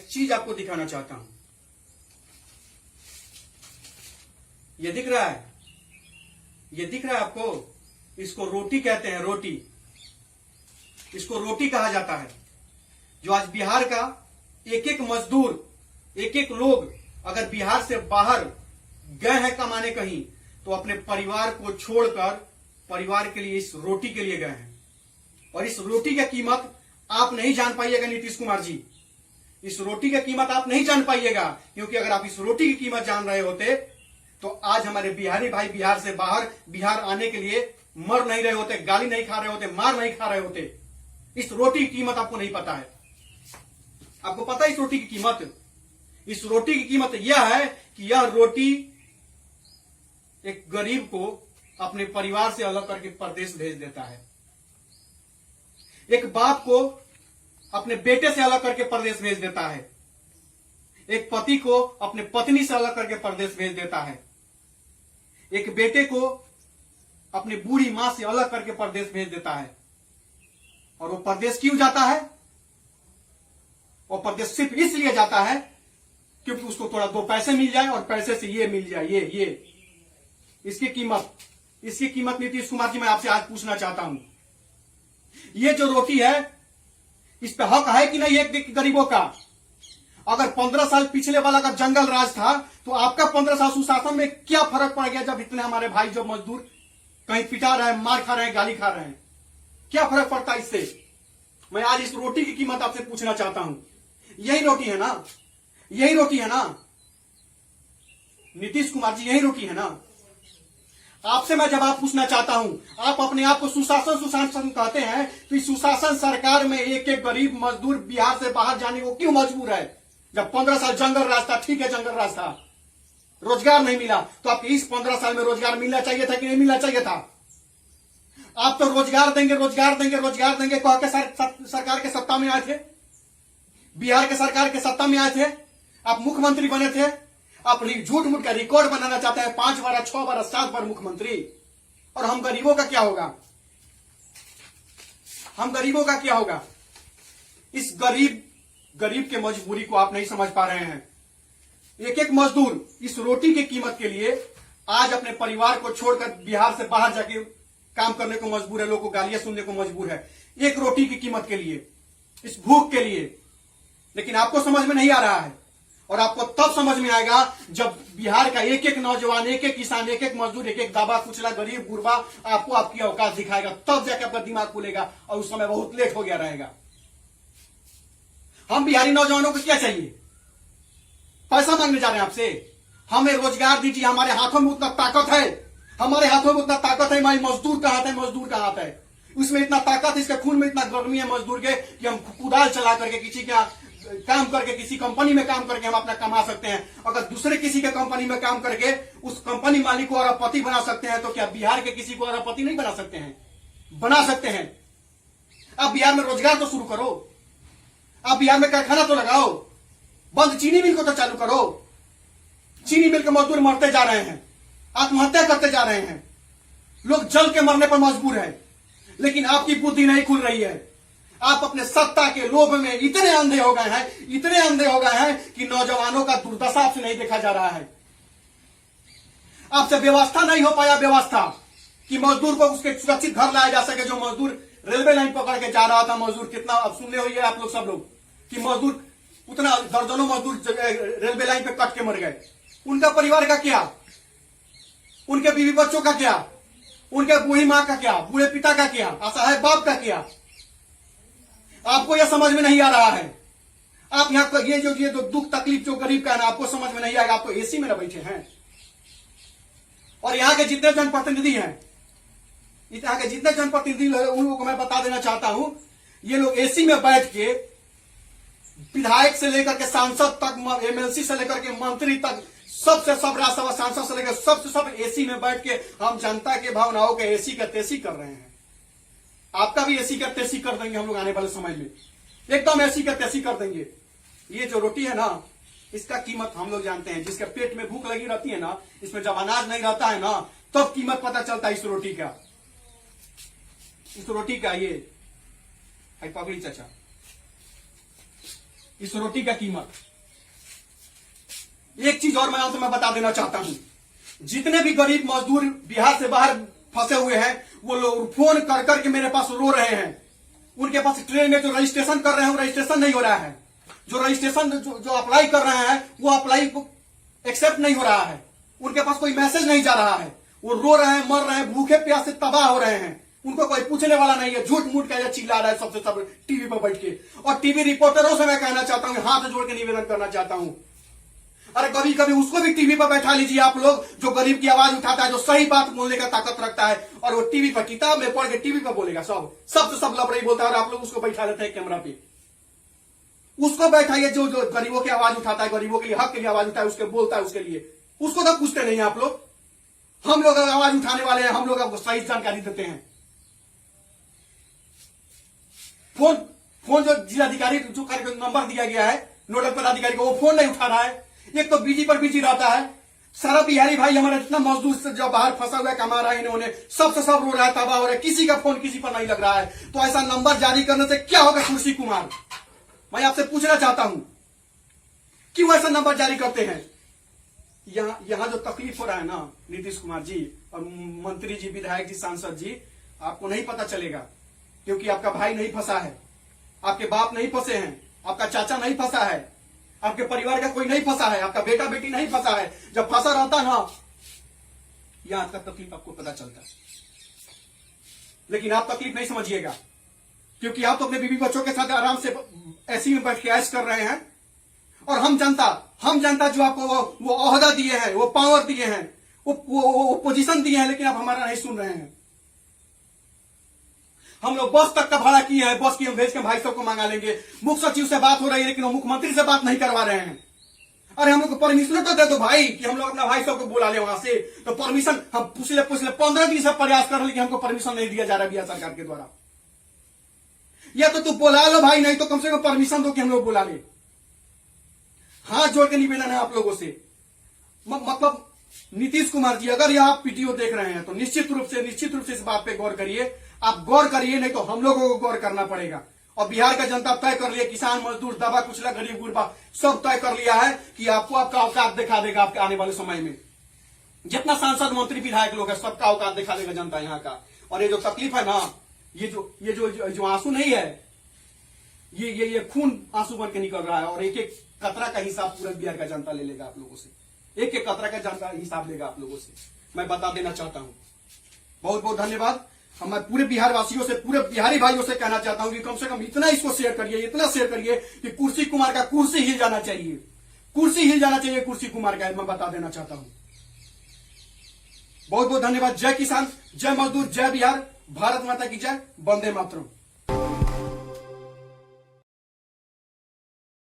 चीज आपको दिखाना चाहता हूं। ये दिख रहा है, ये दिख रहा है आपको? इसको रोटी कहते हैं, रोटी। इसको रोटी कहा जाता है। जो आज बिहार का एक एक मजदूर, एक एक लोग अगर बिहार से बाहर गए हैं कमाने कहीं, तो अपने परिवार को छोड़कर परिवार के लिए, इस रोटी के लिए गए हैं। और इस रोटी की कीमत आप नहीं जान पाइएगा नीतीश कुमार जी। इस रोटी की कीमत आप नहीं जान पाइएगा, क्योंकि अगर आप इस रोटी की कीमत जान रहे होते तो आज हमारे बिहारी भाई बिहार से बाहर बिहार आने के लिए मर नहीं रहे होते, गाली नहीं खा रहे होते, मार नहीं खा रहे होते। इस रोटी की कीमत आपको नहीं पता है। आपको पता है इस रोटी की कीमत? इस रोटी की कीमत यह है कि यह रोटी एक गरीब को अपने परिवार से अलग करके परदेश भेज देता है। एक बाप को अपने बेटे से अलग करके परदेश भेज देता है। एक पति को अपने पत्नी से अलग करके परदेश भेज देता है। एक बेटे को अपनी बूढ़ी मां से अलग करके परदेश भेज देता है। और वो परदेश क्यों जाता है? वो परदेश सिर्फ इसलिए जाता है क्योंकि उसको थोड़ा दो पैसे मिल जाए और पैसे से ये मिल जाए, ये इसकी कीमत नीतीश कुमार जी मैं आपसे आज पूछना चाहता हूं। ये जो रोटी है, इस पे हक है कि नहीं एक गरीबों का? अगर 15 साल पिछले वाला का जंगल राज था, तो आपका 15 साल सुशासन में क्या फर्क पड़ गया? जब इतने हमारे भाई जो मजदूर कहीं पिटा रहे हैं, मार खा रहे हैं, गाली खा रहे हैं, क्या फर्क पड़ता है इससे? मैं आज इस रोटी की कीमत आपसे पूछना चाहता हूं। यही रोटी है ना? यही रोटी है ना नीतीश कुमार जी? यही रोटी है ना? आपसे मैं जवाब पूछना चाहता हूं। आप अपने आप को सुशासन कहते हैं, तो इस सुशासन सरकार में एक एक गरीब मजदूर बिहार से बाहर जाने को क्यों मजबूर है? जब 15 साल जंगल राज था, ठीक है जंगल राज था, रोजगार नहीं मिला, तो आपके इस 15 साल में रोजगार मिलना चाहिए था कि नहीं मिलना चाहिए था? आप तो रोजगार देंगे, रोजगार देंगे, रोजगार देंगे कह के सरकार के सत्ता में आए थे। बिहार के सरकार के सत्ता में आए थे, आप मुख्यमंत्री बने थे। आप झूठ मूठ का रिकॉर्ड बनाना चाहते हैं, 5 बार, 6 बार, 7 बार मुख्यमंत्री। और हम गरीबों का क्या होगा? हम गरीबों का क्या होगा? इस गरीब के मजबूरी को आप नहीं समझ पा रहे हैं। एक एक मजदूर इस रोटी की कीमत के लिए आज अपने परिवार को छोड़कर बिहार से बाहर जाके काम करने को मजबूर है, लोगों को गालियां सुनने को मजबूर है, एक रोटी की कीमत के लिए, इस भूख के लिए। लेकिन आपको समझ में नहीं आ रहा है, और आपको तब समझ में आएगा जब बिहार का एक एक नौजवान, एक एक किसान, एक एक मजदूर, एक एक दाबा कुचला गरीब गुरबा आपको आपकी औकात दिखाएगा, तब जाके आपका दिमाग खुलेगा। और उस समय बहुत लेट हो गया रहेगा। हम बिहारी नौजवानों को क्या चाहिए? पैसा मांगने जा रहे हैं आपसे? हमें रोजगार दीजिए, हमारे हाथों में उतना ताकत है, हमारे हाथों में उतना ताकत है। हमारी मजदूर का हाथ है, मजदूर का हाथ है, उसमें इतना ताकत है, इसके खून में इतना गर्मी है मजदूर के कि हम कुदाल चला करके किसी का काम करके, किसी कंपनी में काम करके हम अपना कमा सकते हैं। अगर दूसरे किसी के कंपनी में काम करके उस कंपनी मालिक को अरबपति बना सकते हैं, तो क्या बिहार के किसी को अरबपति नहीं बना सकते हैं? बना सकते हैं। अब बिहार में रोजगार तो शुरू करो, आप बिहार में कारखाना तो लगाओ, बंद चीनी मिल को तो चालू करो। चीनी मिल के मजदूर मरते जा रहे हैं, आत्महत्या करते जा रहे हैं, लोग जल के मरने पर मजबूर है। लेकिन आपकी बुद्धि नहीं खुल रही है। आप अपने सत्ता के लोभ में इतने अंधे हो गए हैं, इतने अंधे हो गए हैं कि नौजवानों का दुर्दशा आपसे नहीं देखा जा रहा है। आपसे व्यवस्था नहीं हो पाया, व्यवस्था कि मजदूर को उसके सुरक्षित घर लाया जा सके। जो मजदूर रेलवे लाइन पकड़ के जा रहा था, मजदूर कितना, अब सुनने हुई है आप लोग सब लोग कि मजदूर उतना दर्जनों मजदूर रेलवे लाइन पे कट के मर गए। उनका परिवार का क्या? उनके बीवी बच्चों का क्या? उनके बूढ़ी मां का क्या? बूढ़े पिता का क्या? असहाय बाप का क्या? आपको यह समझ में नहीं आ रहा है। आप यहां पर ये जो दुख तकलीफ जो गरीब का है ना, आपको समझ में नहीं आएगा। आप तो एसी में बैठे हैं, और यहां के जितने जनप्रतिनिधि हैं, यहाँ के जितने जनप्रतिनिधि उन लोगों को मैं बता देना चाहता हूं, ये लोग एसी में बैठ के विधायक से लेकर के सांसद तक, एमएलसी से लेकर के मंत्री तक, सबसे सब राज्यसभा सांसद से लेकर सबसे सब एसी में बैठ के हम जनता के भावनाओं के एसी का तेसी कर रहे हैं। आपका भी एसी का तेसी कर देंगे हम लोग आने वाले समय में, एकदम एसी का तेसी कर देंगे। ये जो रोटी है ना, इसका कीमत हम लोग जानते हैं। जिसके पेट में भूख लगी रहती है ना, इसमें जब अनाज नहीं रहता है ना, तब कीमत पता चलता है इस रोटी का। इस रोटी का ये पगड़ी चाचा, इस रोटी का कीमत। एक चीज और मैं आपसे मैं बता देना चाहता हूं, जितने भी गरीब मजदूर बिहार से बाहर फंसे हुए हैं वो लोग फोन कर करके मेरे पास रो रहे हैं। उनके पास ट्रेन में जो रजिस्ट्रेशन कर रहे हैं वो रजिस्ट्रेशन नहीं हो रहा है, जो रजिस्ट्रेशन जो अप्लाई कर रहे हैं वो अप्लाई एक्सेप्ट नहीं हो रहा है, उनके पास कोई मैसेज नहीं जा रहा है, वो रो रहे हैं, मर रहे हैं, भूखे प्यास से तबाह हो रहे हैं, उनको कोई पूछने वाला नहीं है। झूठ मूठ का चिल्ला रहा है सबसे सब टीवी पर बैठ के। और टीवी रिपोर्टरों से मैं कहना चाहता हूं, हाथ जोड़ के निवेदन करना चाहता हूं, अरे कभी कभी उसको भी टीवी पर बैठा लीजिए आप लोग, जो गरीब की आवाज उठाता है, जो सही बात बोलने का ताकत रखता है, और वो टीवी पर किताब में पढ़ के टीवी पर बोलेगा, सब सब लबड़ई बोलता है, और आप लोग उसको बैठा लेते हैं कैमरा पे। उसको बैठाइए जो जो गरीबों की आवाज उठाता है, गरीबों के लिए, हक के लिए आवाज उठाता है, उसके बोलता है, उसके लिए उसको तो पूछते नहीं आप लोग। हम लोग आवाज उठाने वाले हैं, हम लोग आपको सही जानकारी देते हैं। फोन जो जिलाधिकारी जो करके नंबर दिया गया है नोडल पदाधिकारी को, वो फोन नहीं उठा रहा है। एक तो बिजी पर बिजी रहता है। सारा बिहारी भाई हमारा जितना मजदूर से जो बाहर फंसा हुआ है, कमा रहा है, इन्होंने सबसे सब रो रहा है, तबाह हो रहा है, किसी का फोन किसी पर नहीं लग रहा है। तो ऐसा नंबर जारी करने से क्या होगा कुर्सी कुमार? मैं आपसे पूछना चाहता हूं, क्यों ऐसा नंबर जारी करते हैं? यहां जो तकलीफ हो रहा है ना नीतीश कुमार जी और मंत्री जी, विधायक जी, सांसद जी, आपको नहीं पता चलेगा, क्योंकि आपका भाई नहीं फंसा है, आपके बाप नहीं फंसे हैं, आपका चाचा नहीं फंसा है, आपके परिवार का कोई नहीं फंसा है, आपका बेटा बेटी नहीं फंसा है। जब फंसा रहता ना, यहां का तकलीफ आपको पता चलता है। लेकिन आप तकलीफ नहीं समझिएगा, क्योंकि आप तो अपने बीवी बच्चों के साथ आराम से एसी में बैठ के ऐश कर रहे हैं। और हम जनता जो आपको वो ओहदा दिए हैं, वो पावर दिए हैं, वो पोजीशन दिए हैं, लेकिन आप हमारा नहीं सुन रहे हैं। हम लोग बस तक का भाड़ा किए हैं, बस की हम भेज के भाई साहब को मंगा लेंगे। मुख्य सचिव से बात हो रही है, लेकिन वो मुख्यमंत्री से बात नहीं करवा रहे हैं। अरे हम लोग को परमिशन तो दे दो भाई, कि हम लोग अपना भाई साहब को बुला ले वहां से। तो परमिशन हम पूछले 15 दिन से प्रयास कर रहे, लेकिन हमको परमिशन नहीं दिया जा रहा बिहार सरकार के द्वारा। या तो तू बुला लो भाई, नहीं तो कम से कम परमिशन दो कि हम लोग बुला ले। हाथ जोड़ के निवेदन है आप लोगों से। मतलब नीतीश कुमार जी, अगर यह आप वीडियो देख रहे हैं तो निश्चित रूप से इस बात पे गौर करिए। आप गौर करिए, नहीं तो हम लोगों को गौर करना पड़ेगा। और बिहार का जनता तय कर लिया, किसान मजदूर दबा कुचला गरीब गुरबा सब तय कर लिया है कि आपको आपका औकात दिखा देगा। आपके आने वाले समय में जितना सांसद मंत्री विधायक लोग है, सबका औकात दिखा देगा जनता यहाँ का। और ये जो तकलीफ है ना, ये जो आंसू नहीं है, ये खून आंसू बन के निकल रहा है। और एक एक कतरा का हिसाब पूरा बिहार का जनता ले लेगा आप लोगों से, एक एक कतरा का जनता हिसाब लेगा आप लोगों से। मैं बता देना चाहता हूं। बहुत बहुत धन्यवाद। मैं पूरे बिहार वासियों से, पूरे बिहारी भाइयों से कहना चाहता हूं कि कम से कम इतना इसको शेयर करिए, इतना शेयर करिए कि कुर्सी कुमार का कुर्सी हिल जाना चाहिए, कुर्सी हिल जाना चाहिए कुर्सी कुमार का। मैं बता देना चाहता हूं। बहुत बहुत धन्यवाद। जय किसान, जय मजदूर, जय बिहार, भारत माता की जय, वंदे मातरम।